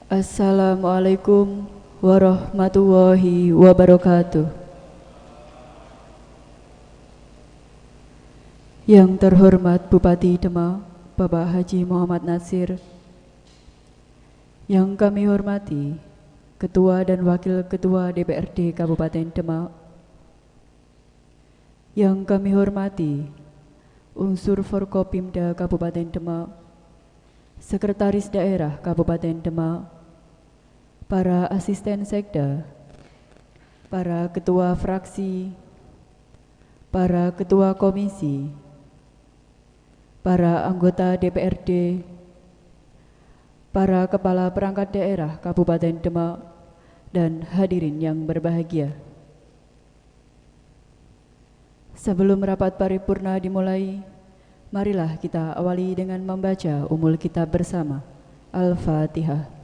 Assalamualaikum warahmatullahi wabarakatuh. Yang terhormat Bupati Demak, Bapak Haji Muhammad Nasir. Yang kami hormati Ketua dan Wakil Ketua DPRD Kabupaten Demak. Yang kami hormati unsur Forkopimda Kabupaten Demak, Sekretaris Daerah Kabupaten Demak, para asisten sekda, para ketua fraksi, para ketua komisi, para anggota DPRD, para kepala perangkat daerah Kabupaten Demak, dan hadirin yang berbahagia. Sebelum rapat paripurna dimulai, marilah kita awali dengan membaca umul kitab bersama. Al-Fatihah.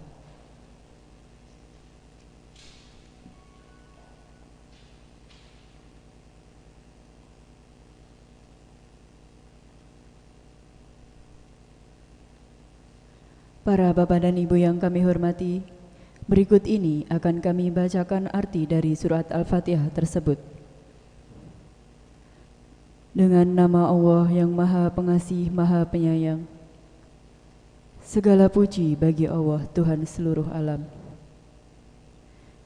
Para Bapak dan Ibu yang kami hormati, berikut ini akan kami bacakan arti dari surat Al-Fatihah tersebut. Dengan nama Allah yang Maha Pengasih, Maha Penyayang. Segala puji bagi Allah, Tuhan seluruh alam,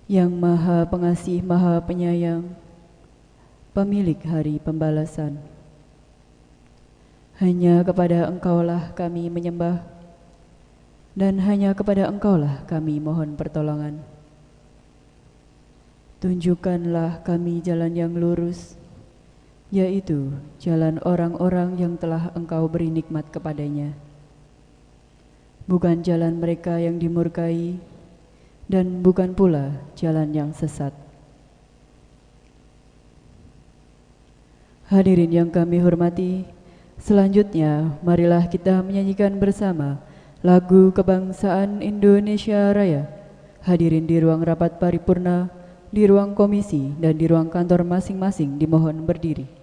yang Maha Pengasih, Maha Penyayang, pemilik hari pembalasan. Hanya kepada Engkaulah kami menyembah, dan hanya kepada Engkaulah kami mohon pertolongan. Tunjukkanlah kami jalan yang lurus, yaitu jalan orang-orang yang telah Engkau beri nikmat kepadanya, bukan jalan mereka yang dimurkai, dan bukan pula jalan yang sesat. Hadirin yang kami hormati, selanjutnya marilah kita menyanyikan bersama lagu kebangsaan Indonesia Raya. Hadirin di ruang rapat paripurna, di ruang komisi, dan di ruang kantor masing-masing dimohon berdiri.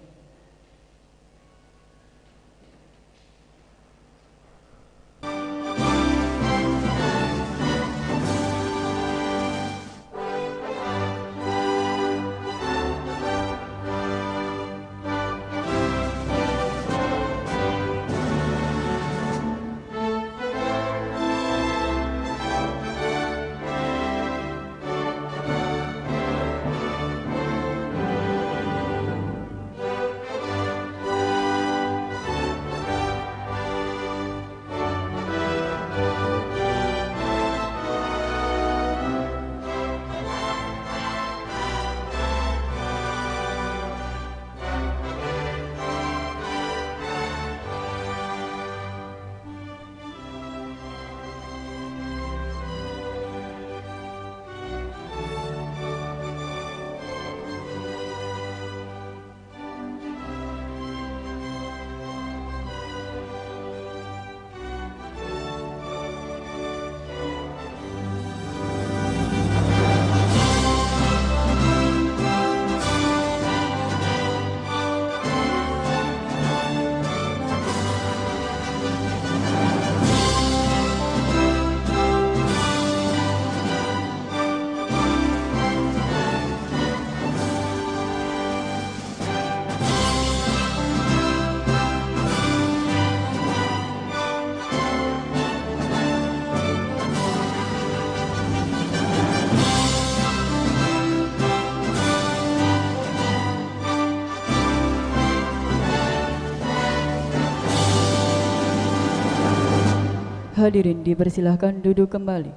Hadirin dipersilahkan duduk kembali.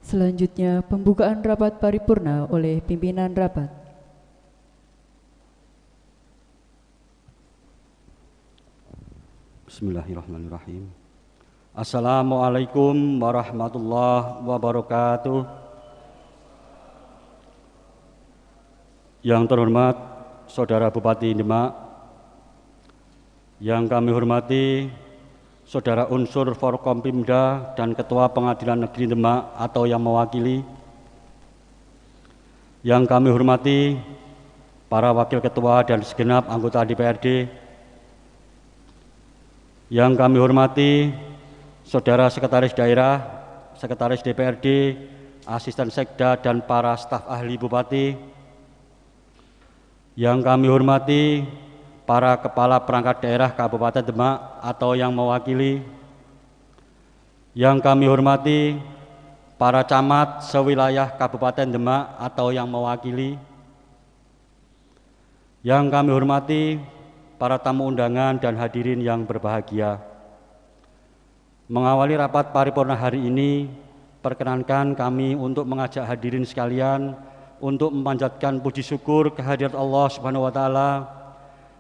Selanjutnya pembukaan rapat paripurna oleh pimpinan rapat. Bismillahirrahmanirrahim. Assalamualaikum warahmatullahi wabarakatuh. Yang terhormat Saudara Bupati Demak, yang kami hormati Saudara unsur Forkompimda dan Ketua Pengadilan Negeri Demak atau yang mewakili, yang kami hormati para Wakil Ketua dan segenap anggota DPRD, Yang kami hormati Saudara Sekretaris Daerah, Sekretaris DPRD, Asisten Sekda, dan para staf ahli Bupati. Yang kami hormati para Kepala Perangkat Daerah Kabupaten Demak atau yang mewakili. Yang kami hormati para camat sewilayah Kabupaten Demak atau yang mewakili. Yang kami hormati para tamu undangan dan hadirin yang berbahagia. Mengawali rapat paripurna hari ini, perkenankan kami untuk mengajak hadirin sekalian untuk memanjatkan puji syukur kehadirat Allah Subhanahu wa taala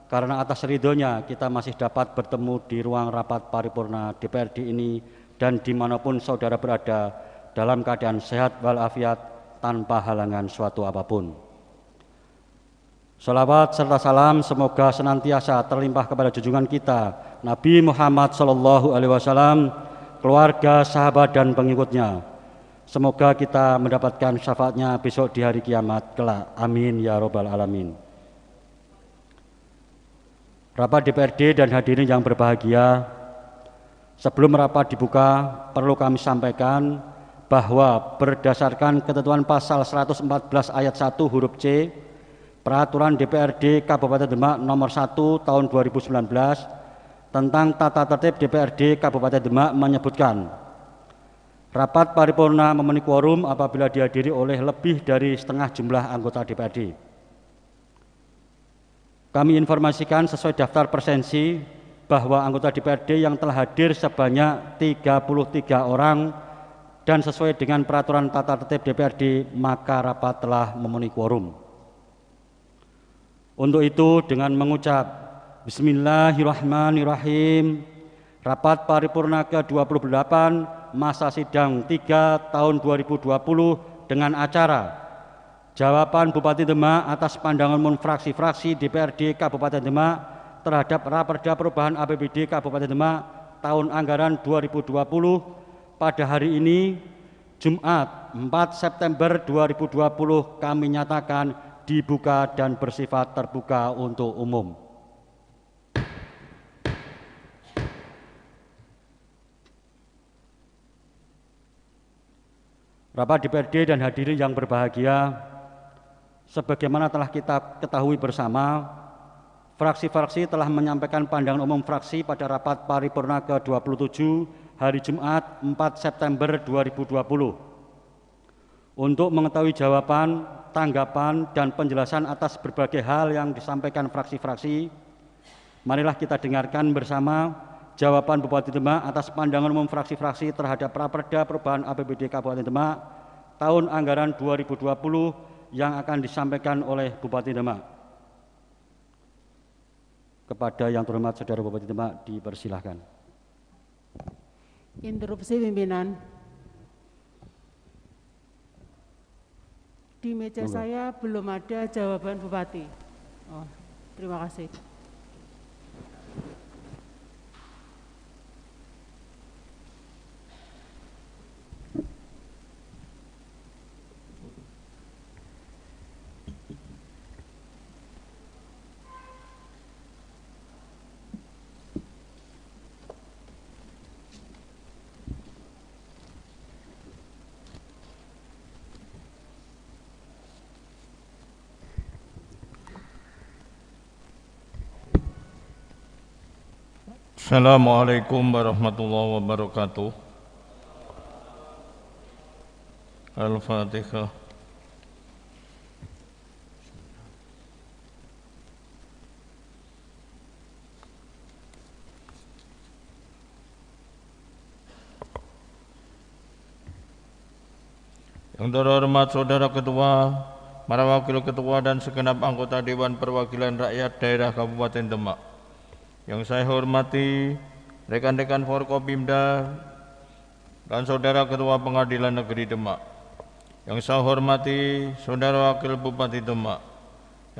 karena atas ridhonya kita masih dapat bertemu di ruang rapat paripurna DPRD ini dan dimanapun saudara berada dalam keadaan sehat walafiat tanpa halangan suatu apapun. Salawat serta salam semoga senantiasa terlimpah kepada junjungan kita Nabi Muhammad SAW, keluarga, sahabat, dan pengikutnya. Semoga kita mendapatkan syafaatnya besok di hari kiamat kelak. Amin ya robbal alamin. Rapat DPRD dan hadirin yang berbahagia, sebelum rapat dibuka perlu kami sampaikan bahwa berdasarkan ketentuan pasal 114 ayat 1 huruf C Peraturan DPRD Kabupaten Demak nomor 1 tahun 2019 tentang tata tertib DPRD Kabupaten Demak menyebutkan rapat paripurna memenuhi quorum apabila dihadiri oleh lebih dari setengah jumlah anggota DPRD. Kami informasikan sesuai daftar persensi bahwa anggota DPRD yang telah hadir sebanyak 33 orang dan sesuai dengan peraturan tata tertib DPRD maka rapat telah memenuhi quorum. Untuk itu dengan mengucap Bismillahirrahmanirrahim, rapat paripurna ke-28 masa sidang 3 tahun 2020 dengan acara jawaban Bupati Demak atas pandangan umum fraksi-fraksi DPRD Kabupaten Demak terhadap Raperda Perubahan APBD Kabupaten Demak tahun anggaran 2020 pada hari ini Jumat 4 September 2020 kami nyatakan dibuka dan bersifat terbuka untuk umum. Rapat DPRD dan hadirin yang berbahagia, sebagaimana telah kita ketahui bersama, fraksi-fraksi telah menyampaikan pandangan umum fraksi pada rapat paripurna ke-27 hari Jumat 4 September 2020. Untuk mengetahui jawaban, tanggapan, dan penjelasan atas berbagai hal yang disampaikan fraksi-fraksi, marilah kita dengarkan bersama jawaban Bupati Demak atas pandangan umum fraksi-fraksi terhadap Raperda Perubahan APBD Kabupaten Demak tahun anggaran 2020 yang akan disampaikan oleh Bupati Demak. Kepada yang terhormat Saudara Bupati Demak dipersilahkan. Interupsi pimpinan. Di meja saya belum ada jawaban Bupati. Oh, terima kasih. Assalamualaikum warahmatullahi wabarakatuh. Al-Fatihah. Yang terhormat Saudara Ketua, para Wakil Ketua dan segenap anggota Dewan Perwakilan Rakyat Daerah Kabupaten Demak. Yang saya hormati rekan-rekan Forkopimda dan Saudara Ketua Pengadilan Negeri Demak. Yang saya hormati Saudara Wakil Bupati Demak.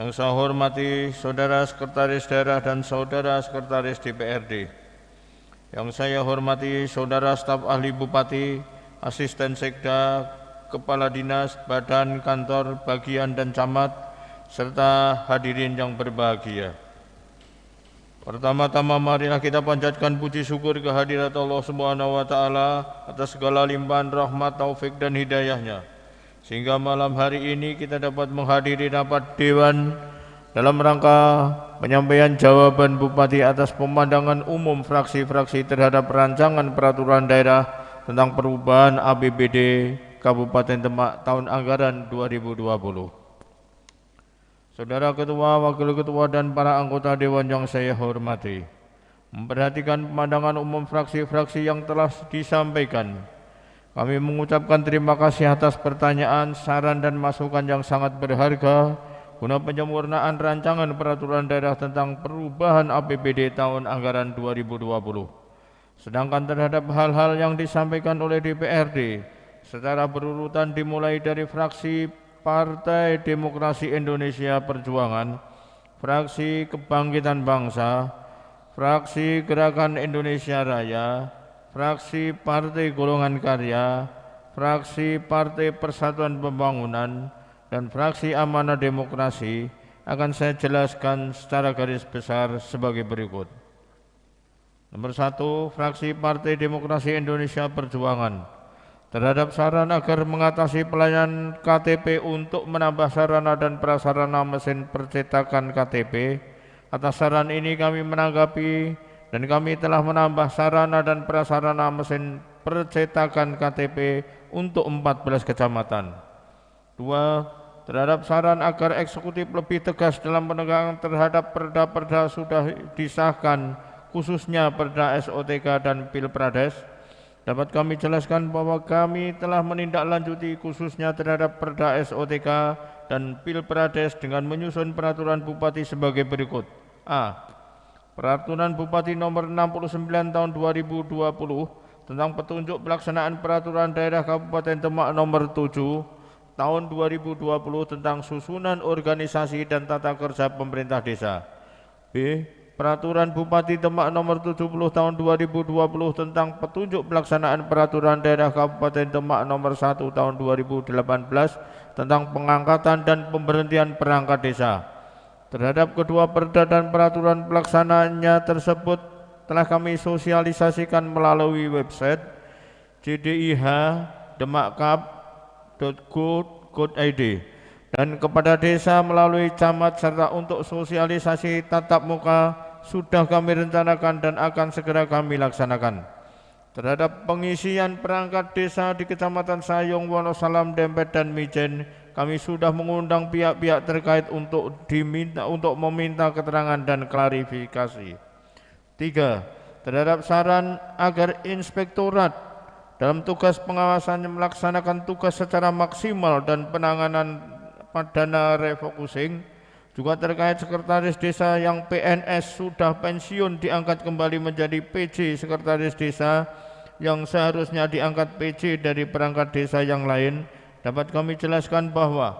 Yang saya hormati Saudara Sekretaris Daerah dan Saudara Sekretaris DPRD. Yang saya hormati Saudara Staf Ahli Bupati, Asisten Sekda, Kepala Dinas, Badan, Kantor, Bagian, dan Camat, serta hadirin yang berbahagia. Pertama-tama marilah kita panjatkan puji syukur kehadirat Allah Subhanahu wa taala atas segala limpahan rahmat, taufik dan hidayahnya, sehingga malam hari ini kita dapat menghadiri rapat dewan dalam rangka penyampaian jawaban Bupati atas pemandangan umum fraksi-fraksi terhadap rancangan peraturan daerah tentang perubahan APBD Kabupaten Demak tahun anggaran 2020. Saudara Ketua, Wakil Ketua dan para anggota Dewan yang saya hormati, memperhatikan pemandangan umum fraksi-fraksi yang telah disampaikan, kami mengucapkan terima kasih atas pertanyaan, saran dan masukan yang sangat berharga guna penyempurnaan rancangan peraturan daerah tentang perubahan APBD tahun anggaran 2020. Sedangkan terhadap hal-hal yang disampaikan oleh DPRD secara berurutan dimulai dari fraksi Partai Demokrasi Indonesia Perjuangan, Fraksi Kebangkitan Bangsa, Fraksi Gerakan Indonesia Raya, Fraksi Partai Golongan Karya, Fraksi Partai Persatuan Pembangunan, dan Fraksi Amanah Demokrasi akan saya jelaskan secara garis besar sebagai berikut. Nomor 1, Fraksi Partai Demokrasi Indonesia Perjuangan terhadap saran agar mengatasi pelayanan KTP untuk menambah sarana dan prasarana mesin percetakan KTP. Atas saran ini kami menanggapi dan kami telah menambah sarana dan prasarana mesin percetakan KTP untuk 14 kecamatan. 2. Terhadap saran agar eksekutif lebih tegas dalam penegakan terhadap perda-perda sudah disahkan, khususnya perda SOTK dan Pilprades, dapat kami jelaskan bahwa kami telah menindaklanjuti khususnya terhadap perda SOTK dan Pilprades dengan menyusun peraturan Bupati sebagai berikut. A. Peraturan Bupati nomor 69 tahun 2020 tentang petunjuk pelaksanaan peraturan daerah Kabupaten Demak nomor 7 tahun 2020 tentang susunan organisasi dan tata kerja pemerintah desa. B. Peraturan Bupati Demak nomor 70 tahun 2020 tentang petunjuk pelaksanaan peraturan daerah Kabupaten Demak nomor 1 tahun 2018 tentang pengangkatan dan pemberhentian perangkat desa. Terhadap kedua perda dan peraturan pelaksanaannya tersebut telah kami sosialisasikan melalui website jdih.demakcap.go.id dan kepada desa melalui camat, serta untuk sosialisasi tatap muka sudah kami rencanakan dan akan segera kami laksanakan. Terhadap pengisian perangkat desa di Kecamatan Sayung, Wonosalam, Dempet dan Mijen, kami sudah mengundang pihak-pihak terkait untuk meminta keterangan dan klarifikasi. 3. Terhadap saran agar inspektorat dalam tugas pengawasannya melaksanakan tugas secara maksimal dan penanganan dana refocusing, juga terkait sekretaris desa yang PNS sudah pensiun diangkat kembali menjadi PJ sekretaris desa yang seharusnya diangkat PJ dari perangkat desa yang lain, dapat kami jelaskan bahwa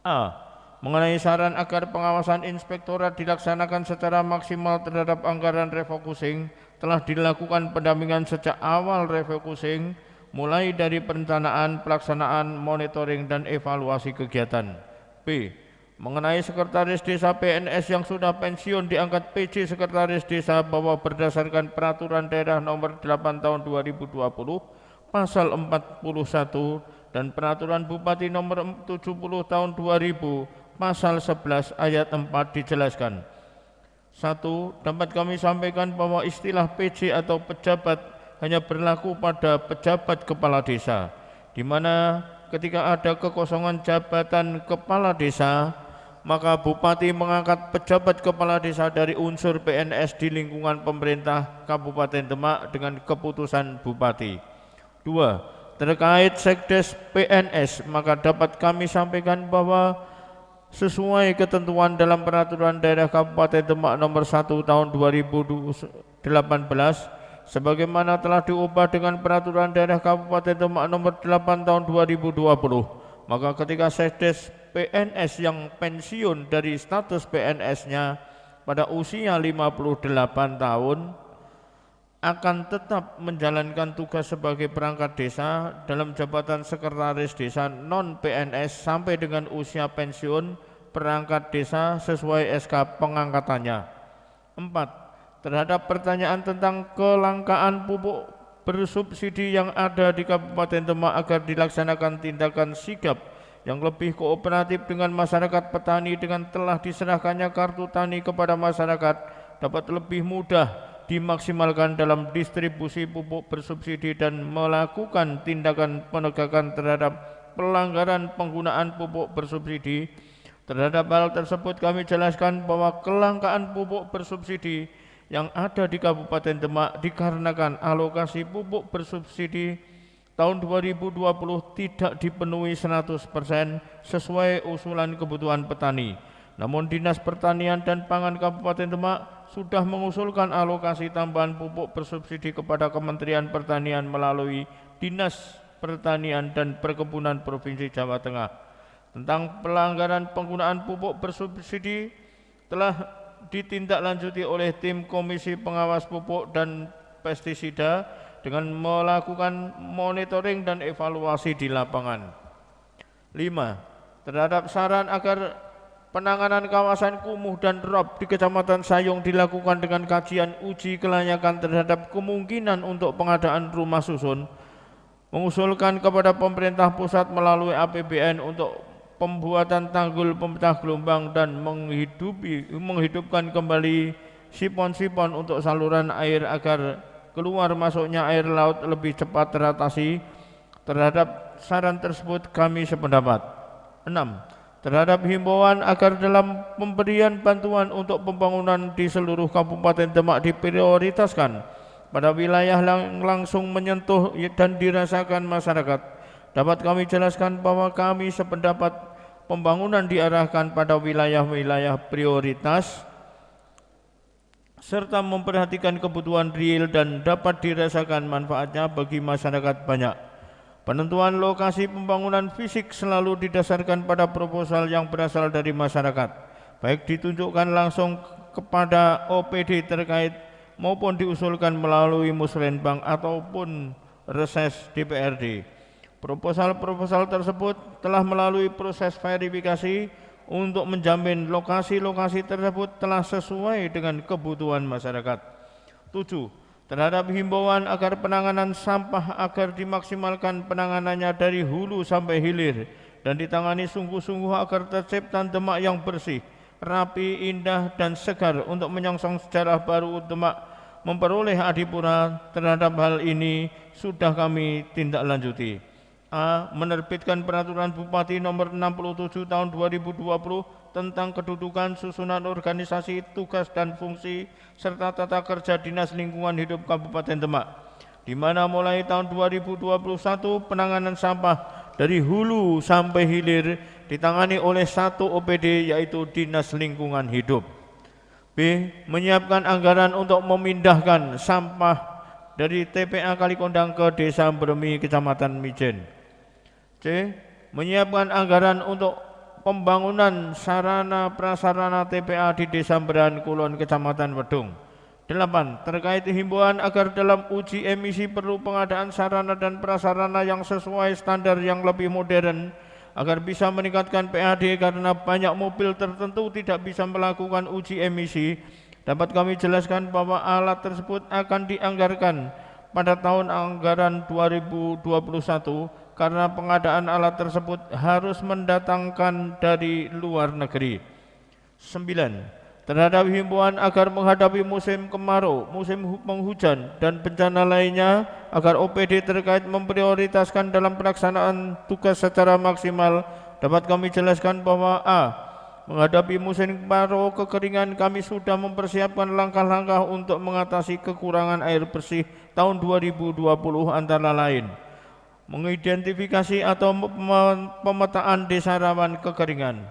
A. Mengenai saran agar pengawasan inspektorat dilaksanakan secara maksimal terhadap anggaran refocusing, telah dilakukan pendampingan sejak awal refocusing, mulai dari perencanaan, pelaksanaan, monitoring, dan evaluasi kegiatan. B. Mengenai sekretaris desa PNS yang sudah pensiun diangkat PJ sekretaris desa, bahwa berdasarkan peraturan daerah nomor 8 tahun 2020 pasal 41 dan peraturan Bupati nomor 70 tahun 2000 pasal 11 ayat 4 dijelaskan. 1. Dapat kami sampaikan bahwa istilah PJ atau pejabat hanya berlaku pada pejabat kepala desa, di mana ketika ada kekosongan jabatan kepala desa, maka Bupati mengangkat pejabat kepala desa dari unsur PNS di lingkungan pemerintah Kabupaten Demak dengan keputusan Bupati. 2. Terkait Sekdes PNS, maka dapat kami sampaikan bahwa sesuai ketentuan dalam peraturan daerah Kabupaten Demak nomor 1 tahun 2018 sebagaimana telah diubah dengan peraturan daerah Kabupaten Demak nomor 8 tahun 2020, maka ketika Sekdes PNS yang pensiun dari status PNS-nya pada usia 58 tahun akan tetap menjalankan tugas sebagai perangkat desa dalam jabatan sekretaris desa non-PNS sampai dengan usia pensiun perangkat desa sesuai SK pengangkatannya. 4. Terhadap pertanyaan tentang kelangkaan pupuk bersubsidi yang ada di Kabupaten Demak agar dilaksanakan tindakan sigap yang lebih kooperatif dengan masyarakat petani dengan telah diserahkannya kartu tani kepada masyarakat dapat lebih mudah dimaksimalkan dalam distribusi pupuk bersubsidi dan melakukan tindakan penegakan terhadap pelanggaran penggunaan pupuk bersubsidi. Terhadap hal tersebut kami jelaskan bahwa kelangkaan pupuk bersubsidi yang ada di Kabupaten Demak dikarenakan alokasi pupuk bersubsidi tahun 2020 tidak dipenuhi 100% sesuai usulan kebutuhan petani. Namun Dinas Pertanian dan Pangan Kabupaten Demak sudah mengusulkan alokasi tambahan pupuk bersubsidi kepada Kementerian Pertanian melalui Dinas Pertanian dan Perkebunan Provinsi Jawa Tengah. Tentang pelanggaran penggunaan pupuk bersubsidi telah ditindaklanjuti oleh tim Komisi Pengawas Pupuk dan Pestisida dengan melakukan monitoring dan evaluasi di lapangan. 5. Terhadap saran agar penanganan kawasan kumuh dan rob di Kecamatan Sayung dilakukan dengan kajian uji kelayakan terhadap kemungkinan untuk pengadaan rumah susun, mengusulkan kepada pemerintah pusat melalui APBN untuk pembuatan tanggul pemecah gelombang dan menghidupkan kembali sipon-sipon untuk saluran air agar keluar masuknya air laut lebih cepat teratasi. Terhadap saran tersebut kami sependapat. 6. Terhadap himbauan agar dalam pemberian bantuan untuk pembangunan di seluruh Kabupaten Demak diprioritaskan pada wilayah yang langsung menyentuh dan dirasakan masyarakat, dapat kami jelaskan bahwa kami sependapat pembangunan diarahkan pada wilayah-wilayah prioritas serta memperhatikan kebutuhan real dan dapat dirasakan manfaatnya bagi masyarakat banyak. Penentuan lokasi pembangunan fisik selalu didasarkan pada proposal yang berasal dari masyarakat, baik ditunjukkan langsung kepada OPD terkait maupun diusulkan melalui Musrenbang ataupun reses DPRD. Proposal-proposal tersebut telah melalui proses verifikasi untuk menjamin lokasi-lokasi tersebut telah sesuai dengan kebutuhan masyarakat. 7. Terhadap himbauan agar penanganan sampah agar dimaksimalkan penanganannya dari hulu sampai hilir dan ditangani sungguh-sungguh agar tercipta Demak yang bersih, rapi, indah dan segar untuk menyongsong sejarah baru Demak memperoleh adipura. Terhadap hal ini sudah kami tindak lanjuti. A. Menerbitkan Peraturan Bupati Nomor 67 Tahun 2020 tentang kedudukan, susunan organisasi, tugas dan fungsi serta tata kerja Dinas Lingkungan Hidup Kabupaten Demak, di mana mulai tahun 2021 penanganan sampah dari hulu sampai hilir ditangani oleh satu OPD yaitu Dinas Lingkungan Hidup. B. Menyiapkan anggaran untuk memindahkan sampah dari TPA Kalikondang ke Desa Bremi, Kecamatan Mijen. C. Menyiapkan anggaran untuk pembangunan sarana prasarana TPA di Desa Beran Kulon, Kecamatan Wedung. 8. Terkait himbauan agar dalam uji emisi perlu pengadaan sarana dan prasarana yang sesuai standar yang lebih modern agar bisa meningkatkan PAD karena banyak mobil tertentu tidak bisa melakukan uji emisi. Dapat kami jelaskan bahwa alat tersebut akan dianggarkan pada tahun anggaran 2021 karena pengadaan alat tersebut harus mendatangkan dari luar negeri. 9. Terhadap himbauan agar menghadapi musim kemarau, musim penghujan dan bencana lainnya agar OPD terkait memprioritaskan dalam pelaksanaan tugas secara maksimal, dapat kami jelaskan bahwa A. Menghadapi musim kemarau kekeringan kami sudah mempersiapkan langkah-langkah untuk mengatasi kekurangan air bersih tahun 2020 antara lain mengidentifikasi atau pemetaan desa rawan kekeringan,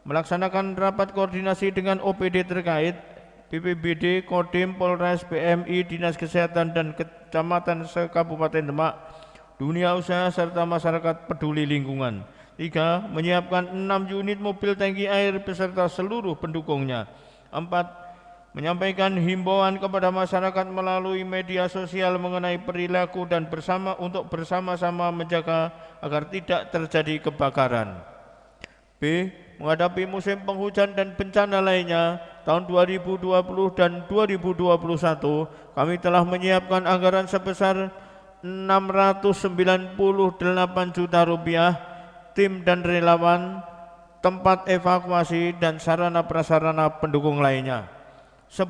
melaksanakan rapat koordinasi dengan OPD terkait, BPBD, Kodim, Polres, PMI, Dinas Kesehatan dan Kecamatan se-Kabupaten Demak, dunia usaha serta masyarakat peduli lingkungan. 3. Menyiapkan 6 unit mobil tangki air beserta seluruh pendukungnya. 4. Menyampaikan himbauan kepada masyarakat melalui media sosial mengenai perilaku dan bersama-sama menjaga agar tidak terjadi kebakaran. B. menghadapi musim penghujan dan bencana lainnya tahun 2020 dan 2021, kami telah menyiapkan anggaran sebesar 698 juta rupiah, tim dan relawan, tempat evakuasi dan sarana prasarana pendukung lainnya. 10.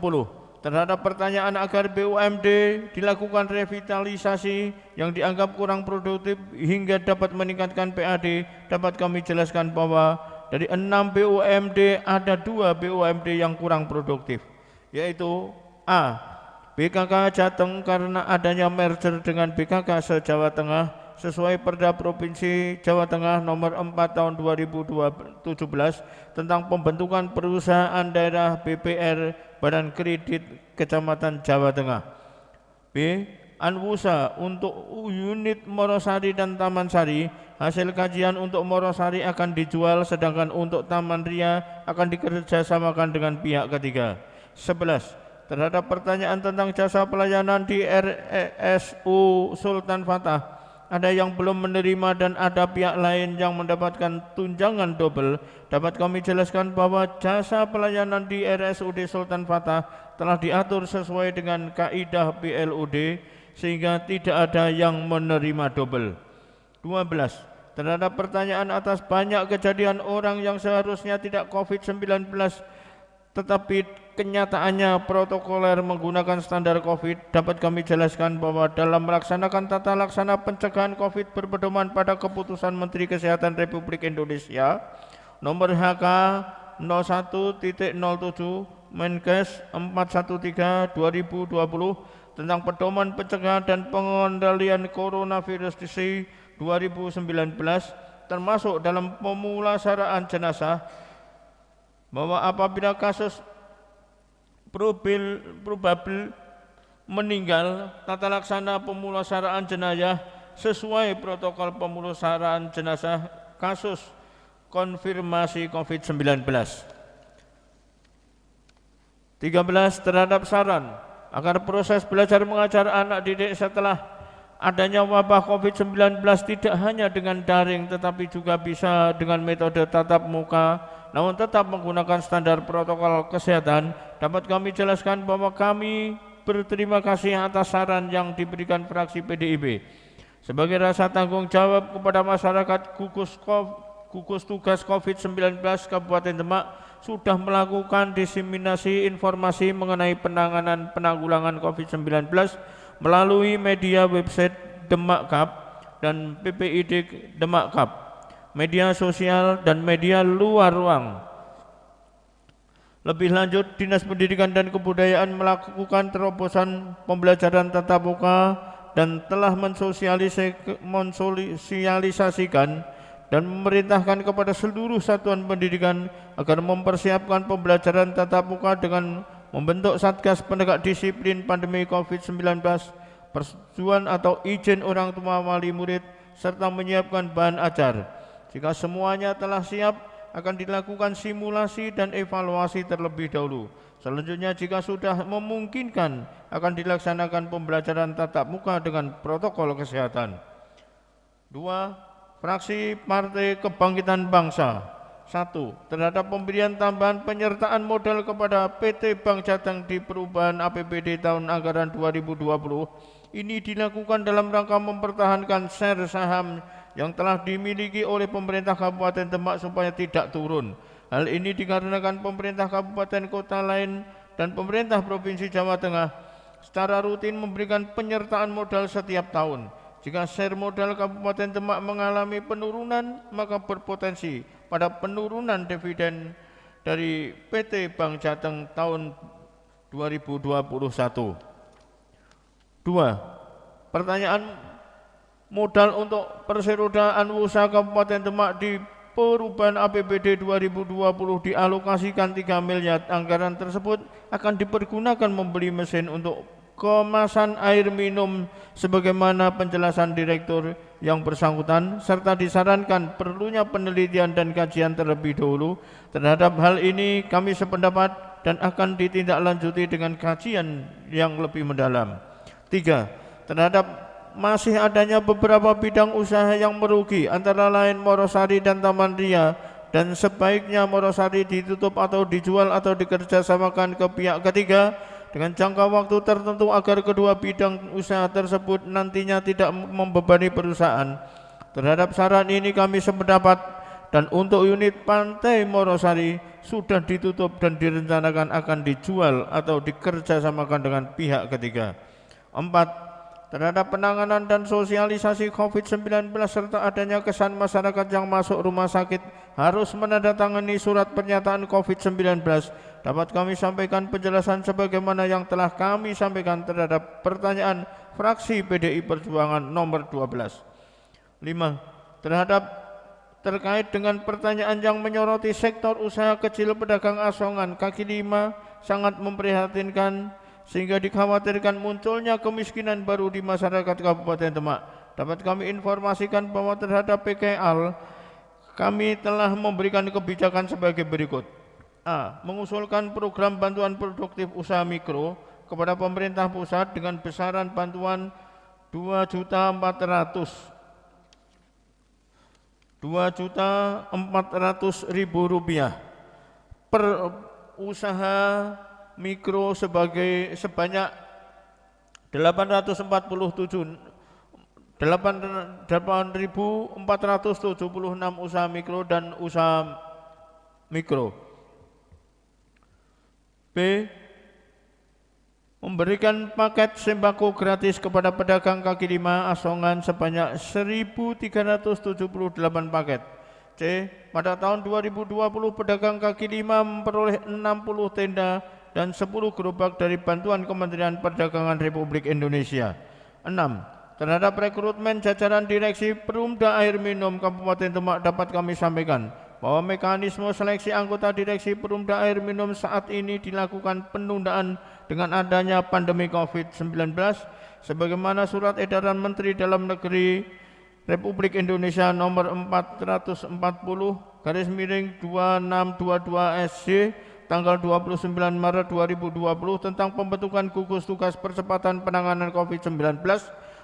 Terhadap pertanyaan agar BUMD dilakukan revitalisasi yang dianggap kurang produktif hingga dapat meningkatkan PAD, dapat kami jelaskan bahwa dari 6 BUMD ada 2 BUMD yang kurang produktif, yaitu A. BKK Jateng karena adanya merger dengan BKK se-Jawa Tengah sesuai Perda Provinsi Jawa Tengah nomor 4 tahun 2017 tentang pembentukan perusahaan daerah BPR Badan Kredit Kecamatan Jawa Tengah. B. Anwusa untuk unit Morosari dan Taman Sari, hasil kajian untuk Morosari akan dijual sedangkan untuk Taman Ria akan dikerjasamakan dengan pihak ketiga. 11. Terhadap pertanyaan tentang jasa pelayanan di RSU Sultan Fatah, ada yang belum menerima dan ada pihak lain yang mendapatkan tunjangan double, dapat kami jelaskan bahwa jasa pelayanan di RSUD Sultan Fatah telah diatur sesuai dengan kaidah PLUD sehingga tidak ada yang menerima double. 12. Terhadap pertanyaan atas banyak kejadian orang yang seharusnya tidak COVID-19 tetapi kenyataannya protokoler menggunakan standar COVID, dapat kami jelaskan bahwa dalam melaksanakan tata laksana pencegahan COVID berpedoman pada keputusan Menteri Kesehatan Republik Indonesia nomor HK 01.07 Menkes 413/2020 tentang pedoman pencegahan dan pengendalian coronavirus disease 2019 termasuk dalam pemulasaraan jenazah, bahwa apabila kasus probable meninggal, tata laksana pemulasaraan jenazah sesuai protokol pemulasaraan jenazah kasus konfirmasi COVID-19. 13. Terhadap saran agar proses belajar mengajar anak didik setelah adanya wabah COVID-19 tidak hanya dengan daring tetapi juga bisa dengan metode tatap muka, namun tetap menggunakan standar protokol kesehatan, dapat kami jelaskan bahwa kami berterima kasih atas saran yang diberikan fraksi PDIP. Sebagai rasa tanggung jawab kepada masyarakat, gugus tugas COVID-19 Kabupaten Demak sudah melakukan diseminasi informasi mengenai penanganan penanggulangan COVID-19 melalui media website Demak Cup dan PPID Demak Cup, media sosial dan media luar ruang. Lebih lanjut, Dinas Pendidikan dan Kebudayaan melakukan terobosan pembelajaran tatap muka dan telah mensosialisasikan dan memerintahkan kepada seluruh satuan pendidikan agar mempersiapkan pembelajaran tatap muka dengan membentuk Satgas Penegak Disiplin Pandemi COVID-19, persetujuan atau izin orang tua wali murid, serta menyiapkan bahan ajar. Jika semuanya telah siap, akan dilakukan simulasi dan evaluasi terlebih dahulu. Selanjutnya, jika sudah memungkinkan, akan dilaksanakan pembelajaran tatap muka dengan protokol kesehatan. 2. Fraksi Partai Kebangkitan Bangsa. 1. Terhadap pemberian tambahan penyertaan modal kepada PT Bank Jateng di perubahan APBD tahun anggaran 2020, ini dilakukan dalam rangka mempertahankan share saham yang telah dimiliki oleh pemerintah Kabupaten Demak supaya tidak turun. Hal ini dikarenakan pemerintah kabupaten kota lain dan pemerintah Provinsi Jawa Tengah secara rutin memberikan penyertaan modal setiap tahun. Jika share modal Kabupaten Demak mengalami penurunan, maka berpotensi pada penurunan dividen dari PT Bank Jateng tahun 2021. 2. Pertanyaan modal untuk perserodaan usaha Kabupaten Demak di perubahan APBD 2020 dialokasikan 3 miliar. Anggaran tersebut akan dipergunakan membeli mesin untuk kemasan air minum sebagaimana penjelasan direktur yang bersangkutan, serta disarankan perlunya penelitian dan kajian terlebih dahulu. Terhadap hal ini kami sependapat dan akan ditindaklanjuti dengan kajian yang lebih mendalam. 3. Terhadap masih adanya beberapa bidang usaha yang merugi, antara lain Morosari dan Taman Ria, dan sebaiknya Morosari ditutup atau dijual atau dikerjasamakan ke pihak ketiga dengan jangka waktu tertentu agar kedua bidang usaha tersebut nantinya tidak membebani perusahaan. Terhadap saran ini kami sependapat, dan untuk unit Pantai Morosari sudah ditutup dan direncanakan akan dijual atau dikerjasamakan dengan pihak ketiga. 4. Terhadap penanganan dan sosialisasi COVID-19 serta adanya kesan masyarakat yang masuk rumah sakit harus menandatangani surat pernyataan COVID-19, dapat kami sampaikan penjelasan sebagaimana yang telah kami sampaikan terhadap pertanyaan fraksi PDI Perjuangan nomor 12. 5. Terkait dengan pertanyaan yang menyoroti sektor usaha kecil pedagang asongan, kaki lima sangat memprihatinkan sehingga dikhawatirkan munculnya kemiskinan baru di masyarakat Kabupaten Demak. Dapat kami informasikan bahwa terhadap PKL kami telah memberikan kebijakan sebagai berikut. A. Mengusulkan program bantuan produktif usaha mikro kepada pemerintah pusat dengan besaran bantuan Rp2.400.000 per usaha mikro sebanyak 8.476 usaha mikro dan usaha mikro. B. Memberikan paket sembako gratis kepada pedagang kaki lima asongan sebanyak 1.378 paket. C. Pada tahun 2020 pedagang kaki lima memperoleh 60 tenda dan 10 gerobak dari bantuan Kementerian Perdagangan Republik Indonesia. 6. Terhadap rekrutmen jajaran direksi Perumda Air Minum Kabupaten Demak dapat kami sampaikan bahwa mekanisme seleksi anggota direksi Perumda Air Minum saat ini dilakukan penundaan dengan adanya pandemi COVID-19 sebagaimana surat edaran Menteri Dalam Negeri Republik Indonesia nomor 440/2622 SC tanggal 29 Maret 2020 tentang pembentukan gugus tugas percepatan penanganan COVID-19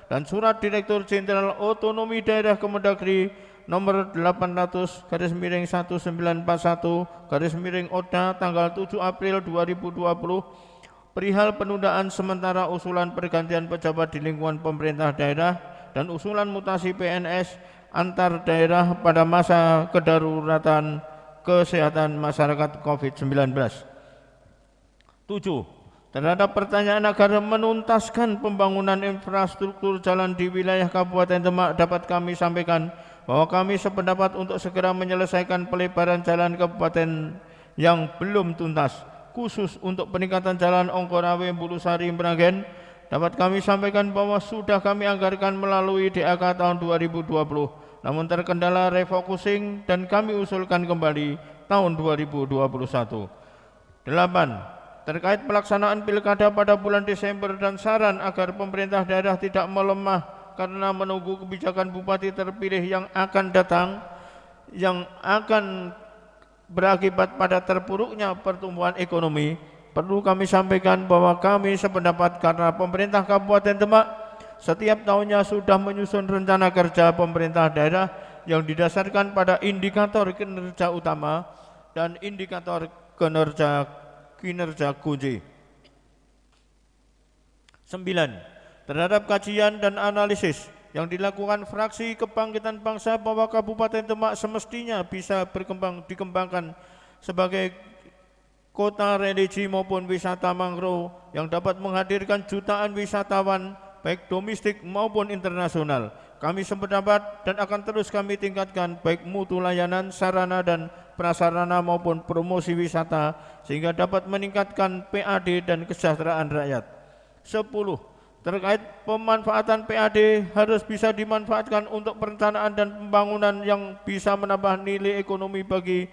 dan surat Direktur Jenderal Otonomi Daerah Kemendagri nomor 800/1941/ODA tanggal 7 April 2020 perihal penundaan sementara usulan pergantian pejabat di lingkungan pemerintah daerah dan usulan mutasi PNS antar daerah pada masa kedaruratan kesehatan masyarakat COVID-19. 7. Terhadap pertanyaan agar menuntaskan pembangunan infrastruktur jalan di wilayah Kabupaten Demak dapat kami sampaikan bahwa kami sependapat untuk segera menyelesaikan pelebaran jalan kabupaten yang belum tuntas, khusus untuk peningkatan jalan Ongkorawe Bulusari Meragen. Dapat kami sampaikan bahwa sudah kami anggarkan melalui DAK tahun 2020, namun terkendala refocusing dan kami usulkan kembali tahun 2021. 8. Terkait pelaksanaan pilkada pada bulan Desember dan saran agar pemerintah daerah tidak melemah karena menunggu kebijakan bupati terpilih yang akan datang, yang akan berakibat pada terpuruknya pertumbuhan ekonomi, perlu kami sampaikan bahwa kami sependapat karena pemerintah Kabupaten Demak setiap tahunnya sudah menyusun rencana kerja pemerintah daerah yang didasarkan pada indikator kinerja utama dan indikator kinerja kunci. 9. Terhadap kajian dan analisis yang dilakukan fraksi Kebangkitan Bangsa bahwa Kabupaten Demak semestinya bisa dikembangkan sebagai kota religi maupun wisata mangrove yang dapat menghadirkan jutaan wisatawan baik domestik maupun internasional. Kami sependapat dan akan terus kami tingkatkan baik mutu layanan, sarana dan prasarana maupun promosi wisata sehingga dapat meningkatkan PAD dan kesejahteraan rakyat. 10. Terkait pemanfaatan PAD harus bisa dimanfaatkan untuk perencanaan dan pembangunan yang bisa menambah nilai ekonomi bagi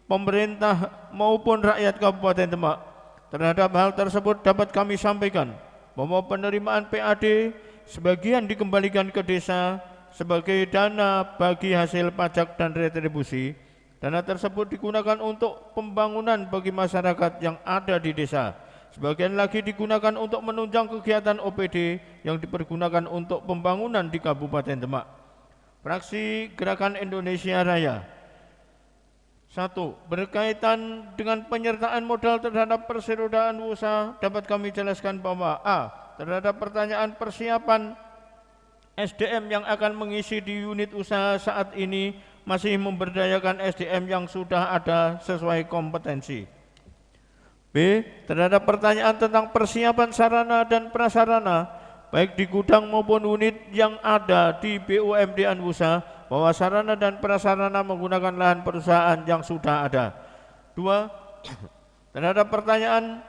pemerintah maupun rakyat Kabupaten Demak. Terhadap hal tersebut dapat kami sampaikan bahwa penerimaan PAD sebagian dikembalikan ke desa sebagai dana bagi hasil pajak dan retribusi. Dana tersebut digunakan untuk pembangunan bagi masyarakat yang ada di desa. Sebagian lagi digunakan untuk menunjang kegiatan OPD yang dipergunakan untuk pembangunan di Kabupaten Demak. Fraksi Gerakan Indonesia Raya 1. Berkaitan dengan penyertaan modal terhadap perserodaan usaha, dapat kami jelaskan bahwa A. Terhadap pertanyaan persiapan SDM yang akan mengisi di unit usaha saat ini masih memberdayakan SDM yang sudah ada sesuai kompetensi. B. Terhadap pertanyaan tentang persiapan sarana dan prasarana, baik di gudang maupun unit yang ada di BUMD Anwusa, bahwa sarana dan prasarana menggunakan lahan perusahaan yang sudah ada. 2. Terhadap pertanyaan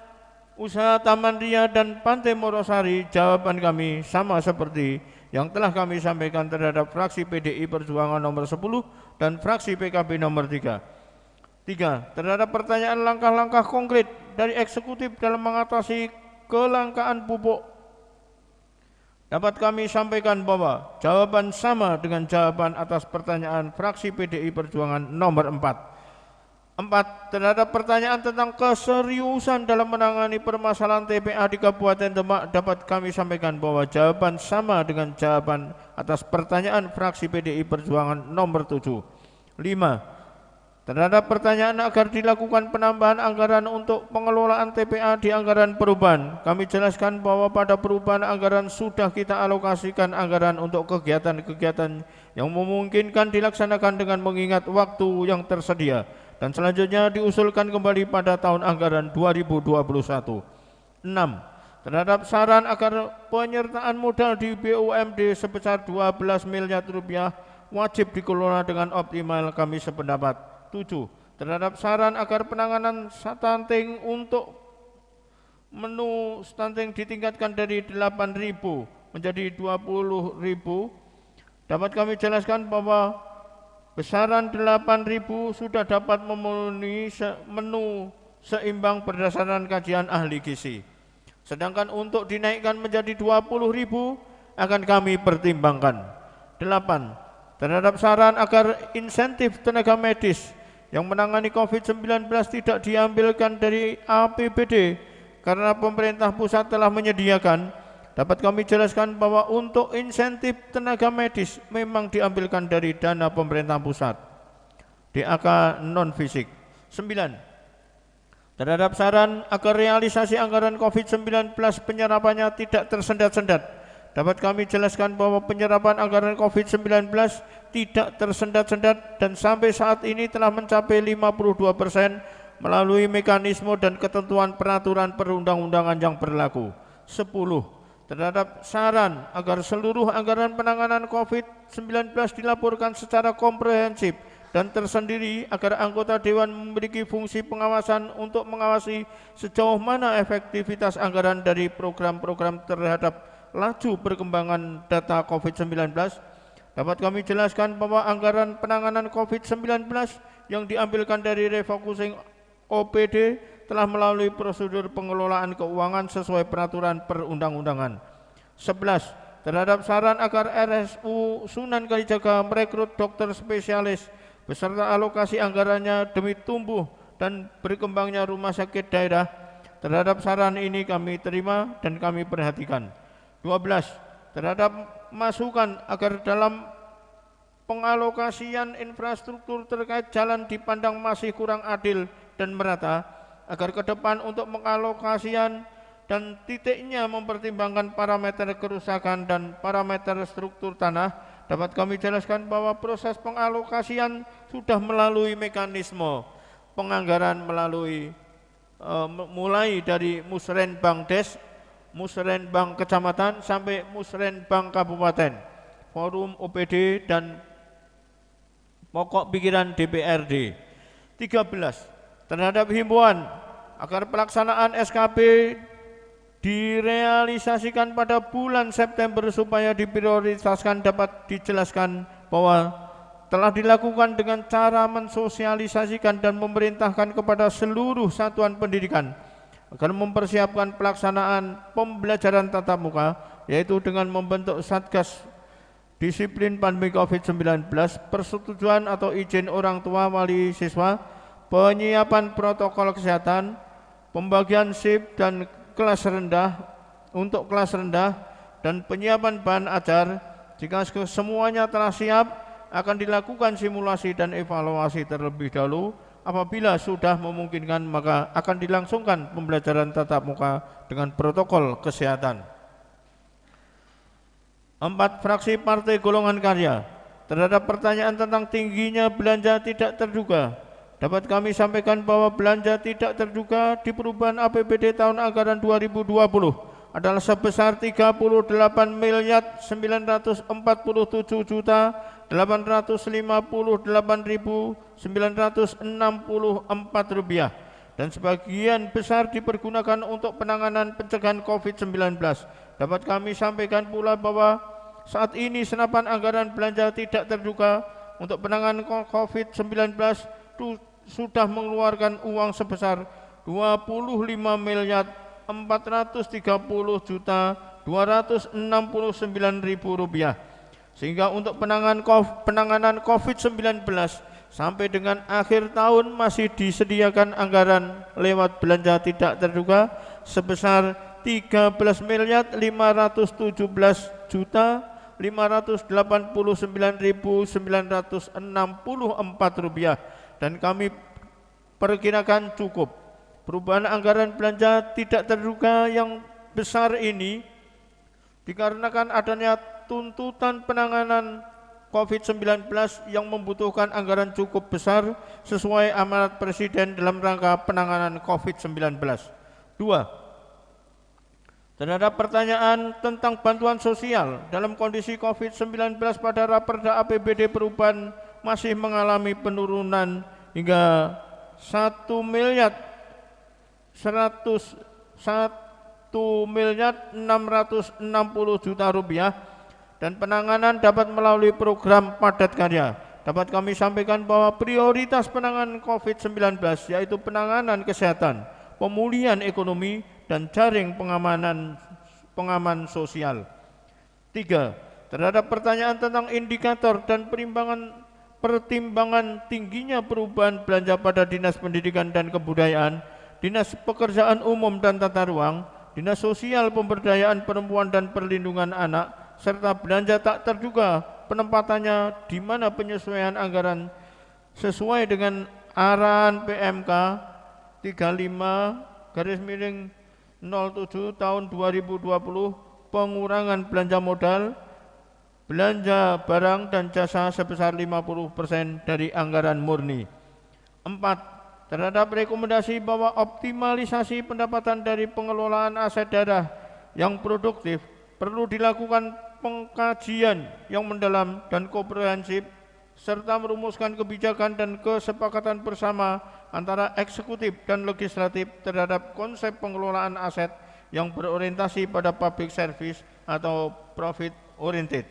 usaha Taman Ria dan Pantai Morosari, jawaban kami sama seperti yang telah kami sampaikan terhadap fraksi PDI Perjuangan nomor 10 dan fraksi PKB nomor 3. 3. Terhadap pertanyaan langkah-langkah konkret dari eksekutif dalam mengatasi kelangkaan pupuk, dapat kami sampaikan bahwa jawaban sama dengan jawaban atas pertanyaan fraksi PDI Perjuangan nomor 4. 4. Terhadap pertanyaan tentang keseriusan dalam menangani permasalahan TPA di Kabupaten Demak, dapat kami sampaikan bahwa jawaban sama dengan jawaban atas pertanyaan fraksi PDI Perjuangan nomor 7. 5. Terhadap pertanyaan agar dilakukan penambahan anggaran untuk pengelolaan TPA di anggaran perubahan, kami jelaskan bahwa pada perubahan anggaran sudah kita alokasikan anggaran untuk kegiatan-kegiatan yang memungkinkan dilaksanakan dengan mengingat waktu yang tersedia, dan selanjutnya diusulkan kembali pada tahun anggaran 2021. 6. Terhadap saran agar penyertaan modal di BUMD sebesar 12 miliar rupiah wajib dikelola dengan optimal, kami sependapat. 7. Terhadap saran agar penanganan stunting untuk menu stunting ditingkatkan dari 8.000 menjadi 20.000, dapat kami jelaskan bahwa besaran 8.000 sudah dapat memenuhi menu seimbang berdasarkan kajian ahli gizi. Sedangkan untuk dinaikkan menjadi 20.000 akan kami pertimbangkan. 8. Terhadap saran agar insentif tenaga medis yang menangani COVID-19 tidak diambilkan dari APBD karena pemerintah pusat telah menyediakan, dapat kami jelaskan bahwa untuk insentif tenaga medis memang diambilkan dari dana pemerintah pusat, DAK non-fisik. 9. Terhadap saran agar realisasi anggaran COVID-19 penyerapannya tidak tersendat-sendat, dapat kami jelaskan bahwa penyerapan anggaran COVID-19 tidak tersendat-sendat dan sampai saat ini telah mencapai 52% melalui mekanisme dan ketentuan peraturan perundang-undangan yang berlaku. 10. Terhadap saran agar seluruh anggaran penanganan COVID-19 dilaporkan secara komprehensif dan tersendiri agar anggota Dewan memiliki fungsi pengawasan untuk mengawasi sejauh mana efektivitas anggaran dari program-program terhadap laju perkembangan data COVID-19, dapat kami jelaskan bahwa anggaran penanganan COVID-19 yang diambilkan dari refocusing OPD telah melalui prosedur pengelolaan keuangan sesuai peraturan perundang-undangan. 11. Terhadap saran agar RSU Sunan Kalijaga merekrut dokter spesialis beserta alokasi anggarannya demi tumbuh dan berkembangnya rumah sakit daerah, terhadap saran ini kami terima dan kami perhatikan. 12. Terhadap masukan agar dalam pengalokasian infrastruktur terkait jalan dipandang masih kurang adil dan merata, agar ke depan untuk pengalokasian dan titiknya mempertimbangkan parameter kerusakan dan parameter struktur tanah, dapat kami jelaskan bahwa proses pengalokasian sudah melalui mekanisme penganggaran melalui mulai dari Musrenbang Des, Musrenbang Kecamatan sampai Musrenbang Kabupaten, Forum OPD dan Pokok Pikiran DPRD. 13. Terhadap himbauan agar pelaksanaan SKP direalisasikan pada bulan September supaya diprioritaskan, dapat dijelaskan bahwa telah dilakukan dengan cara mensosialisasikan dan memerintahkan kepada seluruh satuan pendidikan agar mempersiapkan pelaksanaan pembelajaran tatap muka, yaitu dengan membentuk Satgas Disiplin Pandemi COVID-19, persetujuan atau izin orang tua wali siswa, penyiapan protokol kesehatan, pembagian shift dan kelas rendah untuk kelas rendah, dan penyiapan bahan ajar. Jika semuanya telah siap, akan dilakukan simulasi dan evaluasi terlebih dahulu apabila sudah memungkinkan maka akan dilangsungkan pembelajaran tatap muka dengan protokol kesehatan. 4. Fraksi Partai Golongan Karya. Terhadap pertanyaan tentang tingginya belanja tidak terduga, dapat kami sampaikan bahwa belanja tidak terduga di perubahan APBD tahun anggaran 2020 adalah sebesar 38.948.964 rupiah dan sebagian besar dipergunakan untuk penanganan pencegahan COVID-19. Dapat kami sampaikan pula bahwa saat ini senapan anggaran belanja tidak terduga untuk penanganan COVID-19 sudah mengeluarkan uang sebesar 25.430.269.000 rupiah. Sehingga untuk penanganan COVID-19 sampai dengan akhir tahun masih disediakan anggaran lewat belanja tidak terduga sebesar 13.539.964 rupiah dan kami perkirakan cukup. Perubahan anggaran belanja tidak terduga yang besar ini dikarenakan adanya tuntutan penanganan COVID-19 yang membutuhkan anggaran cukup besar sesuai amanat Presiden dalam rangka penanganan COVID-19. 2. Terhadap pertanyaan tentang bantuan sosial dalam kondisi COVID-19 pada Raperda APBD perubahan masih mengalami penurunan hingga 1.660.000.000 rupiah dan penanganan dapat melalui program padat karya. Dapat kami sampaikan bahwa prioritas penanganan COVID-19 yaitu penanganan kesehatan, pemulihan ekonomi, dan jaring pengaman sosial. 3. Terhadap pertanyaan tentang indikator dan pertimbangan tingginya perubahan belanja pada Dinas Pendidikan dan Kebudayaan, Dinas Pekerjaan Umum dan Tata Ruang, Dinas Sosial Pemberdayaan Perempuan dan Perlindungan Anak, serta belanja tak terduga penempatannya di mana penyesuaian anggaran sesuai dengan arahan PMK 35/07 tahun 2020 pengurangan belanja modal, belanja barang dan jasa sebesar 50% dari anggaran murni. 4. Terhadap rekomendasi bahwa optimalisasi pendapatan dari pengelolaan aset daerah yang produktif perlu dilakukan pengkajian yang mendalam dan komprehensif serta merumuskan kebijakan dan kesepakatan bersama antara eksekutif dan legislatif terhadap konsep pengelolaan aset yang berorientasi pada public service atau profit oriented.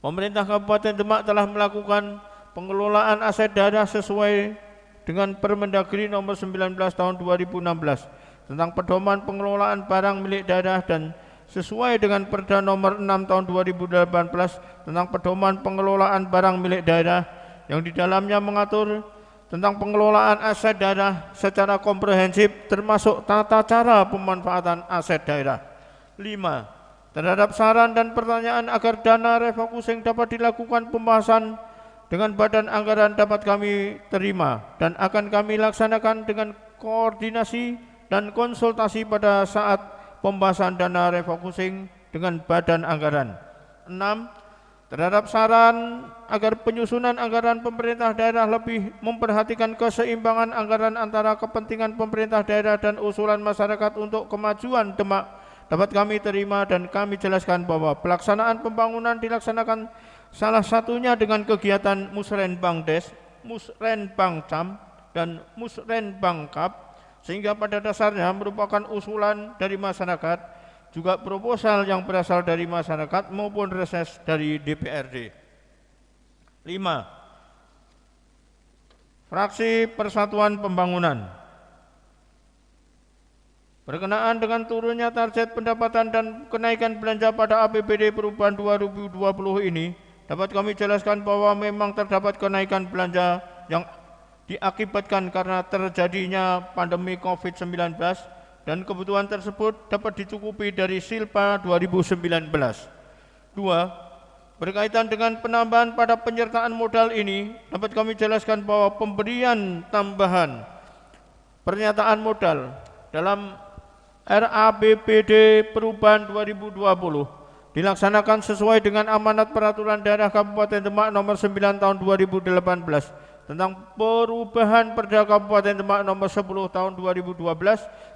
Pemerintah Kabupaten Demak telah melakukan pengelolaan aset daerah sesuai dengan Permendagri nomor 19 tahun 2016 tentang pedoman pengelolaan barang milik daerah dan sesuai dengan Perda nomor 6 tahun 2018 tentang pedoman pengelolaan barang milik daerah yang di dalamnya mengatur tentang pengelolaan aset daerah secara komprehensif termasuk tata cara pemanfaatan aset daerah. 5. Terhadap saran dan pertanyaan agar dana refocusing dapat dilakukan pembahasan dengan badan anggaran dapat kami terima dan akan kami laksanakan dengan koordinasi dan konsultasi pada saat pembahasan dana refocusing dengan badan anggaran. 6. Terhadap saran agar penyusunan anggaran pemerintah daerah lebih memperhatikan keseimbangan anggaran antara kepentingan pemerintah daerah dan usulan masyarakat untuk kemajuan Demak dapat kami terima dan kami jelaskan bahwa pelaksanaan pembangunan dilaksanakan salah satunya dengan kegiatan Musrenbangdes, Musrenbangcam, dan Musrenbangkap sehingga pada dasarnya merupakan usulan dari masyarakat, juga proposal yang berasal dari masyarakat maupun reses dari DPRD. 5. Fraksi Persatuan Pembangunan. Berkenaan dengan turunnya target pendapatan dan kenaikan belanja pada APBD perubahan 2020 ini, dapat kami jelaskan bahwa memang terdapat kenaikan belanja yang diakibatkan karena terjadinya pandemi COVID-19 dan kebutuhan tersebut dapat dicukupi dari Silpa 2019. 2. berkaitan dengan penambahan pada penyertaan modal ini, dapat kami jelaskan bahwa pemberian tambahan pernyataan modal dalam RABPD Perubahan 2020 dilaksanakan sesuai dengan amanat Peraturan Daerah Kabupaten Demak nomor 9 tahun 2018 tentang perubahan Perda Kabupaten Demak nomor 10 tahun 2012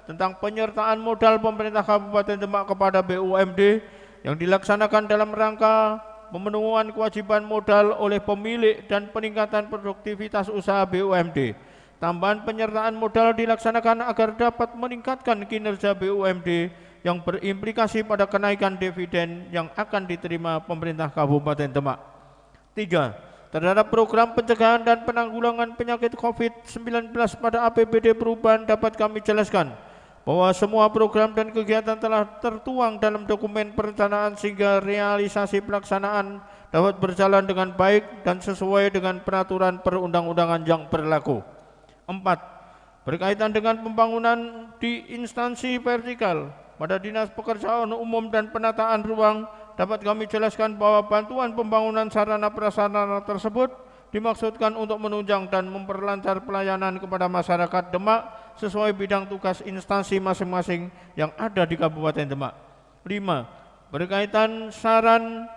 tentang penyertaan modal pemerintah Kabupaten Demak kepada BUMD yang dilaksanakan dalam rangka pemenuhan kewajiban modal oleh pemilik dan peningkatan produktivitas usaha BUMD. Tambahan penyertaan modal dilaksanakan agar dapat meningkatkan kinerja BUMD yang berimplikasi pada kenaikan dividen yang akan diterima pemerintah Kabupaten Demak. 3. Terhadap program pencegahan dan penanggulangan penyakit COVID-19 pada APBD Perubahan dapat kami jelaskan bahwa semua program dan kegiatan telah tertuang dalam dokumen perencanaan sehingga realisasi pelaksanaan dapat berjalan dengan baik dan sesuai dengan peraturan perundang-undangan yang berlaku. 4. Berkaitan dengan pembangunan di instansi vertikal pada Dinas Pekerjaan Umum dan Penataan Ruang dapat kami jelaskan bahwa bantuan pembangunan sarana prasarana tersebut dimaksudkan untuk menunjang dan memperlancar pelayanan kepada masyarakat Demak sesuai bidang tugas instansi masing-masing yang ada di Kabupaten Demak. 5. Berkaitan saran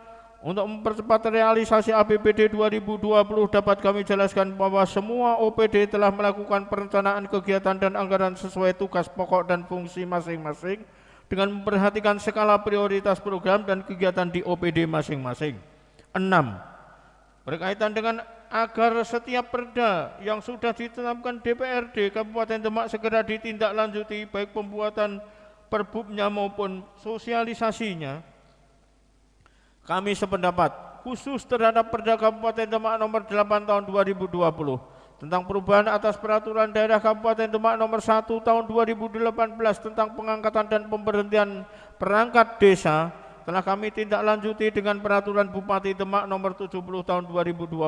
untuk mempercepat realisasi APBD 2020 dapat kami jelaskan bahwa semua OPD telah melakukan perencanaan kegiatan dan anggaran sesuai tugas pokok dan fungsi masing-masing dengan memperhatikan skala prioritas program dan kegiatan di OPD masing-masing. 6. Berkaitan dengan agar setiap perda yang sudah ditetapkan DPRD Kabupaten Demak segera ditindaklanjuti baik pembuatan perbubnya maupun sosialisasinya, kami sependapat khusus terhadap Perda Kabupaten Demak nomor 8 tahun 2020 tentang perubahan atas Peraturan Daerah Kabupaten Demak nomor 1 tahun 2018 tentang pengangkatan dan pemberhentian perangkat desa telah kami tindak lanjuti dengan Peraturan Bupati Demak nomor 70 tahun 2020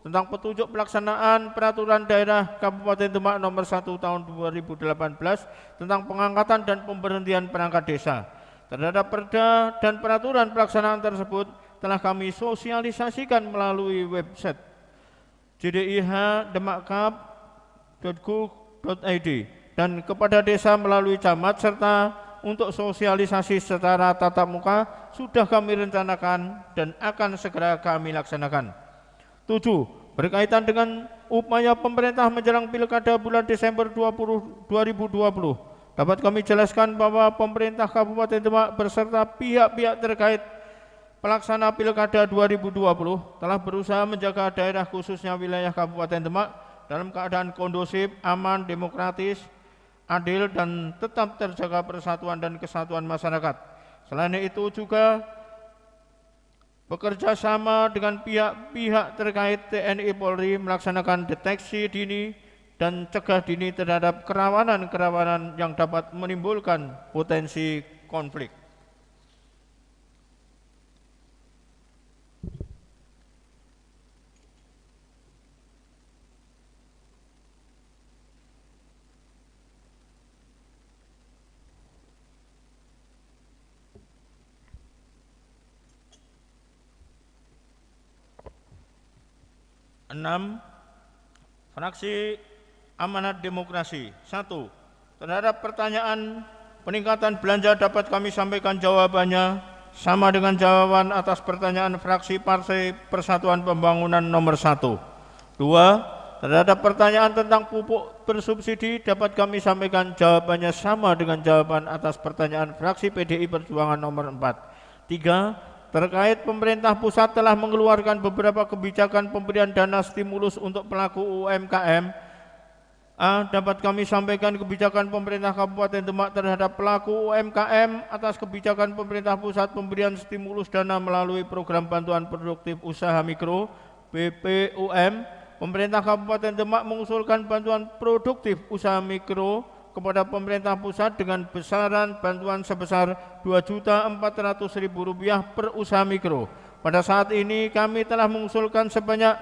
tentang petunjuk pelaksanaan Peraturan Daerah Kabupaten Demak nomor 1 tahun 2018 tentang pengangkatan dan pemberhentian perangkat desa. Terhadap perda dan peraturan pelaksanaan tersebut telah kami sosialisasikan melalui website jdih.demakcap.go.id dan kepada desa melalui camat serta untuk sosialisasi secara tatap muka sudah kami rencanakan dan akan segera kami laksanakan. 7. Berkaitan dengan upaya pemerintah menjelang Pilkada bulan Desember 2020, dapat kami jelaskan bahwa pemerintah Kabupaten Demak beserta pihak-pihak terkait pelaksana Pilkada 2020 telah berusaha menjaga daerah khususnya wilayah Kabupaten Demak dalam keadaan kondusif, aman, demokratis, adil dan tetap terjaga persatuan dan kesatuan masyarakat. Selain itu juga bekerja sama dengan pihak-pihak terkait TNI Polri melaksanakan deteksi dini dan cegah dini terhadap kerawanan-kerawanan yang dapat menimbulkan potensi konflik. Fraksi Amanat Demokrasi. 1. Terhadap pertanyaan peningkatan belanja dapat kami sampaikan jawabannya sama dengan jawaban atas pertanyaan fraksi Partai Persatuan Pembangunan nomor 1. 2. Terhadap pertanyaan tentang pupuk bersubsidi dapat kami sampaikan jawabannya sama dengan jawaban atas pertanyaan fraksi PDI Perjuangan nomor 4. 3. Terkait pemerintah pusat telah mengeluarkan beberapa kebijakan pemberian dana stimulus untuk pelaku UMKM. Dapat kami sampaikan kebijakan pemerintah Kabupaten Demak terhadap pelaku UMKM atas kebijakan pemerintah pusat pemberian stimulus dana melalui program bantuan produktif usaha mikro BPUM. Pemerintah Kabupaten Demak mengusulkan bantuan produktif usaha mikro kepada pemerintah pusat dengan besaran bantuan sebesar Rp2.400.000 per usaha mikro. Pada saat ini kami telah mengusulkan sebanyak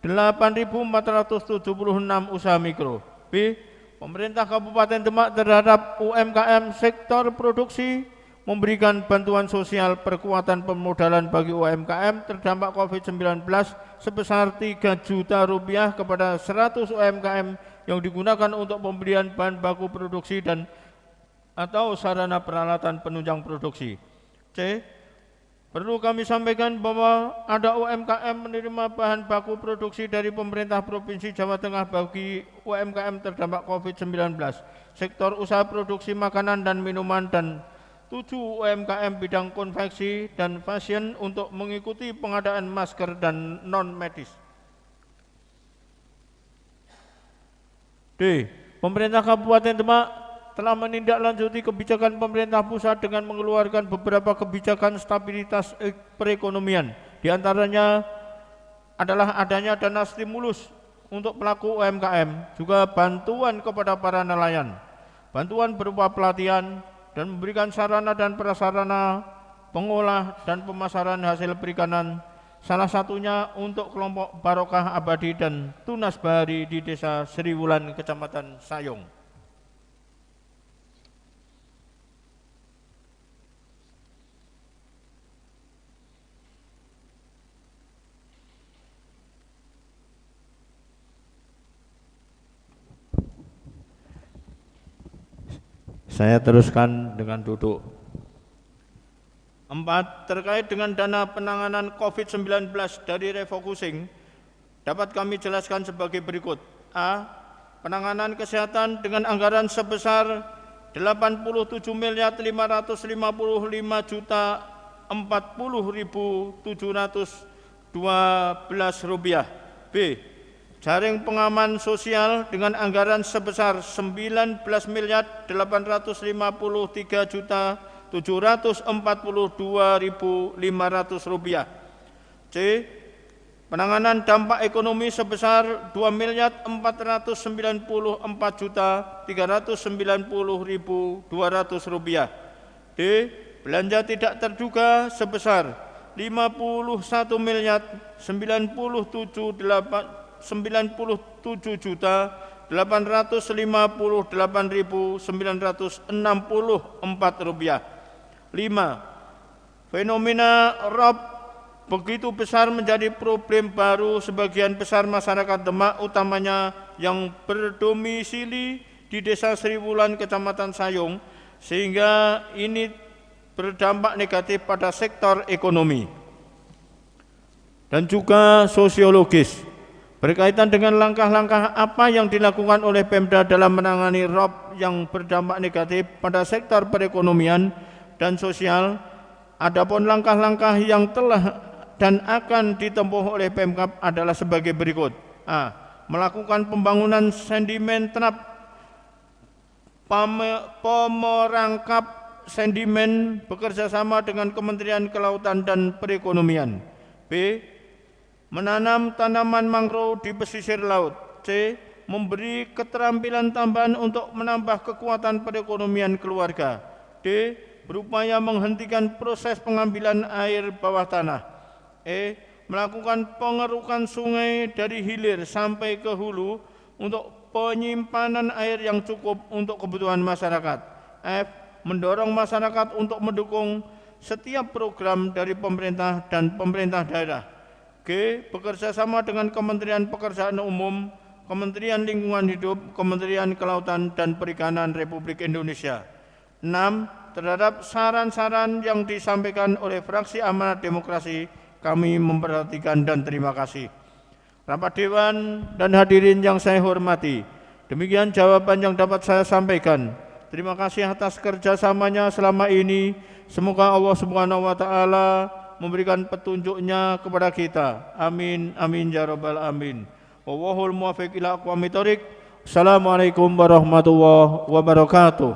8.476 usaha mikro. B. Pemerintah Kabupaten Demak terhadap UMKM sektor produksi memberikan bantuan sosial perkuatan pemodalan bagi UMKM terdampak COVID-19 sebesar Rp3 juta kepada 100 UMKM yang digunakan untuk pembelian bahan baku produksi dan atau sarana peralatan penunjang produksi. C. Perlu kami sampaikan bahwa ada UMKM menerima bahan baku produksi dari pemerintah Provinsi Jawa Tengah bagi UMKM terdampak COVID-19, sektor usaha produksi makanan dan minuman, dan 7 UMKM bidang konveksi dan fashion untuk mengikuti pengadaan masker dan non-medis. D. Pemerintah Kabupaten Demak telah menindaklanjuti kebijakan pemerintah pusat dengan mengeluarkan beberapa kebijakan stabilitas perekonomian. Di antaranya adalah adanya dana stimulus untuk pelaku UMKM, juga bantuan kepada para nelayan, bantuan berupa pelatihan, dan memberikan sarana dan prasarana pengolah dan pemasaran hasil perikanan, salah satunya untuk kelompok Barokah Abadi dan Tunas Bahari di Desa Seriwulan, Kecamatan Sayong. Saya teruskan dengan duduk. 4. Terkait dengan dana penanganan COVID-19 dari refocusing, dapat kami jelaskan sebagai berikut. A. Penanganan kesehatan dengan anggaran sebesar Rp87.555.712. B. Jaring pengaman sosial dengan anggaran sebesar Rp19.853.742.500. C. Penanganan dampak ekonomi sebesar Rp2.494.390.200. D. Belanja tidak terduga sebesar Rp97.858.964. 5. Fenomena rob begitu besar menjadi problem baru sebagian besar masyarakat Demak, utamanya yang berdomisili di Desa Seriwulan, Kecamatan Sayong, sehingga ini berdampak negatif pada sektor ekonomi dan juga sosiologis. Berkaitan dengan langkah-langkah apa yang dilakukan oleh Pemda dalam menangani rob yang berdampak negatif pada sektor perekonomian dan sosial, adapun langkah-langkah yang telah dan akan ditempuh oleh Pemkab adalah sebagai berikut. A. Melakukan pembangunan sedimen trap, pemerangkap sedimen bekerjasama dengan Kementerian Kelautan dan Perekonomian. B. Menanam tanaman mangrove di pesisir laut. C. Memberi keterampilan tambahan untuk menambah kekuatan perekonomian keluarga. D. Berupaya menghentikan proses pengambilan air bawah tanah. E. Melakukan pengerukan sungai dari hilir sampai ke hulu untuk penyimpanan air yang cukup untuk kebutuhan masyarakat. F. Mendorong masyarakat untuk mendukung setiap program dari pemerintah dan pemerintah daerah. G. Bekerja sama dengan Kementerian Pekerjaan Umum, Kementerian Lingkungan Hidup, Kementerian Kelautan dan Perikanan Republik Indonesia. 6. Terhadap saran-saran yang disampaikan oleh fraksi Amanat Demokrasi, kami memperhatikan dan terima kasih. Rapat Dewan dan hadirin yang saya hormati, demikian jawaban yang dapat saya sampaikan. Terima kasih atas kerjasamanya selama ini. Semoga Allah Subhanahu wa Ta'ala memberikan petunjuknya kepada kita. Amin, amin, ya rabbal amin. Wallahul muwaffiq ila aqwamit thoriq. Assalamualaikum warahmatullahi wabarakatuh.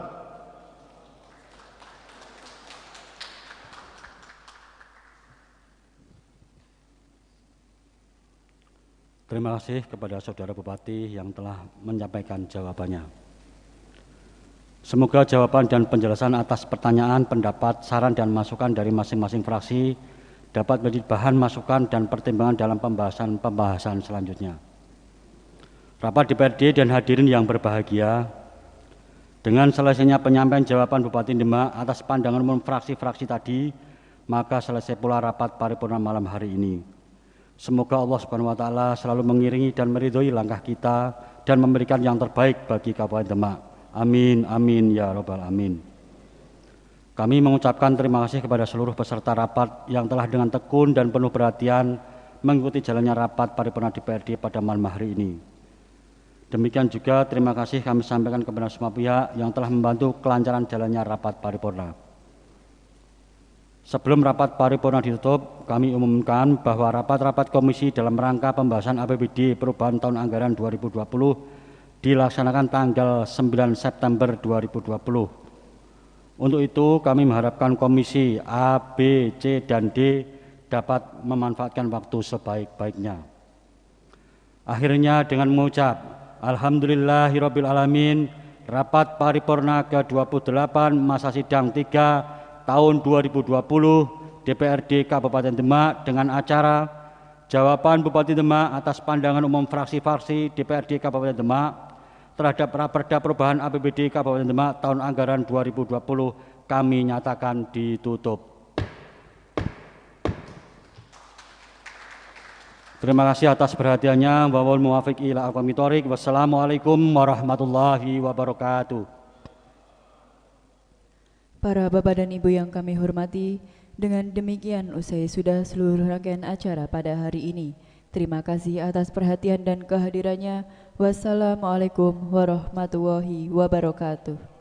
Terima kasih kepada Saudara Bupati yang telah menyampaikan jawabannya. Semoga jawaban dan penjelasan atas pertanyaan, pendapat, saran, dan masukan dari masing-masing fraksi dapat menjadi bahan masukan dan pertimbangan dalam pembahasan selanjutnya. Rapat DPRD dan hadirin yang berbahagia, Dengan selesainya penyampaian jawaban Bupati Demak atas pandangan umum fraksi-fraksi tadi, maka selesai pula rapat paripurna malam hari ini. Semoga Allah Subhanahu wa taala selalu mengiringi dan meridhoi langkah kita dan memberikan yang terbaik bagi Kabupaten Demak. Amin amin ya rabbal alamin. Kami mengucapkan terima kasih kepada seluruh peserta rapat yang telah dengan tekun dan penuh perhatian mengikuti jalannya rapat paripurna DPRD pada malam hari ini. Demikian juga terima kasih kami sampaikan kepada semua pihak yang telah membantu kelancaran jalannya rapat paripurna. Sebelum rapat paripurna ditutup, kami umumkan bahwa rapat-rapat komisi dalam rangka pembahasan APBD perubahan tahun anggaran 2020 dilaksanakan tanggal 9 September 2020. Untuk itu kami mengharapkan komisi A, B, C, dan D dapat memanfaatkan waktu sebaik-baiknya. Akhirnya dengan mengucap Alhamdulillahirabbil alamin, rapat paripurna ke-28 masa sidang 3 tahun 2020 DPRD Kabupaten Demak dengan acara jawaban Bupati Demak atas pandangan umum fraksi-fraksi DPRD Kabupaten Demak terhadap Raperda Perubahan APBD Kabupaten Demak tahun anggaran 2020 kami nyatakan ditutup. Terima kasih atas perhatiannya. Wal muwafiq ila aqwamit thoriq. Wassalamualaikum warahmatullahi wabarakatuh. Para Bapak dan Ibu yang kami hormati, dengan demikian usai sudah seluruh rangkaian acara pada hari ini. Terima kasih atas perhatian dan kehadirannya. Wassalamualaikum warahmatullahi wabarakatuh.